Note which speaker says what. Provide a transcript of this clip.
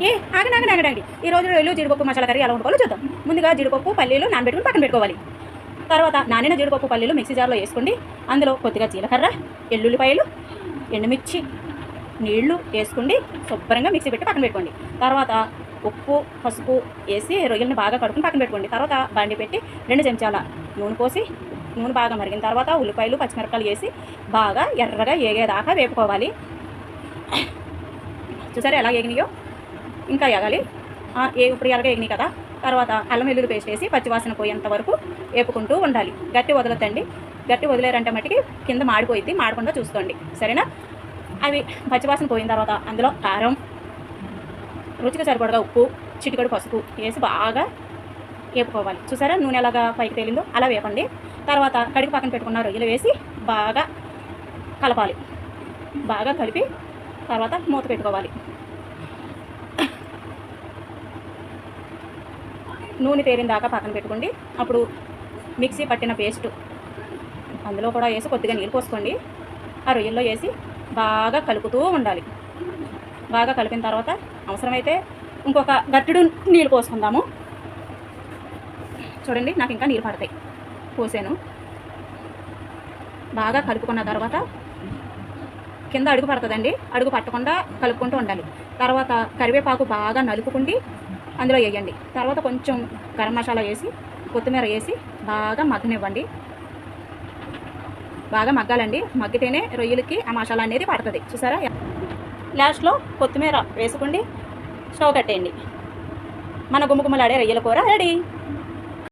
Speaker 1: ఏ ఆగండి ఆగండి ఆగండి ఆగండి. ఈ రోజు రొయ్యలు జీడిపప్పు మసాలా కర్రీ ఎలా వండుకోవాలో చూద్దాం. ముందుగా జీడిపప్పు పల్లీలు నానబెట్టుకుని పక్కన పెట్టుకోవాలి. తర్వాత నానిన జీడిపప్పు పల్లీలు మిక్సీ జార్లో వేసుకోండి. అందులో కొద్దిగా జీలకర్ర, ఎల్లుల్లిపాయలు, ఎండుమిర్చి, నీళ్లు వేసుకోండి. శుభ్రంగా మిక్సీ పెట్టి పక్కన పెట్టుకోండి. తర్వాత ఉప్పు, పసుపు వేసి రొయ్యలను బాగా కడుక్కుని పక్కన పెట్టుకోండి. తర్వాత బండి పెట్టి 2 చెంచాల నూనె పోసి నూనె బాగా మరిగిన తర్వాత ఉల్లిపాయలు, పచ్చిమిరపకాయలు వేసి బాగా ఎర్రగా ఏగేదాకా వేపుకోవాలి. చూసారా ఎలా ఏగినాయో? ఇంకా ఎగాలి. ఇప్పుడు ఎరగా ఏగినాయి కదా. తర్వాత అల్లం వెల్లుల్లి పేస్ట్ వేసి పచ్చివాసన పోయేంత వరకు వేపుకుంటూ ఉండాలి. గట్టి వదలొద్దండి. గట్టి వదిలేరంటే మట్టికి కింద మాడిపోయిద్ది. మాడకుండా చూసుకోండి, సరేనా? అవి పచ్చివాసన పోయిన తర్వాత అందులో కారం, రుచికి సరిపడగా ఉప్పు, చిటికెడు పసుపు వేసి బాగా వేపుకోవాలి. చూసారా నూనె ఎలాగా పైకి తేలిందో అలా వేపండి. తర్వాత కడిగి పక్కన పెట్టుకున్న రొయ్యలు వేసి బాగా కలపాలి. బాగా కలిపి తర్వాత మూత పెట్టుకోవాలి. నూనె తేలిన దాకా పక్కన పెట్టుకోండి. అప్పుడు మిక్సీ పట్టిన పేస్ట్ అందులో కూడా వేసి కొద్దిగా నీళ్ళు పోసుకోండి. ఆ రొయ్యల్లో వేసి బాగా కలుపుతూ ఉండాలి. బాగా కలిపిన తర్వాత అవసరమైతే ఇంకొక గట్టిడు నీళ్ళు పోసుకుందాము. చూడండి నాకు ఇంకా నీళ్ళు పడతాయి, పోసాను. బాగా కలుపుకున్న తర్వాత కింద అడుగు పడుతుందండి. అడుగు పట్టకుండా కలుపుకుంటూ ఉండాలి. తర్వాత కరివేపాకు బాగా నలుపుకుండి అందులో వేయండి. తర్వాత కొంచెం గరం మసాలా వేసి కొత్తిమీర వేసి బాగా మగ్గనివ్వండి. బాగా మగ్గాలండి. మగ్గితేనే రొయ్యలకి ఆ మసాలా అనేది పడుతుంది. చూసారా? లాస్ట్లో కొత్తిమీర వేసుకోండి. స్టవ్ కట్టేయండి. మన గుమ్మగుమ్మలాడే రొయ్యల కూర రెడీ.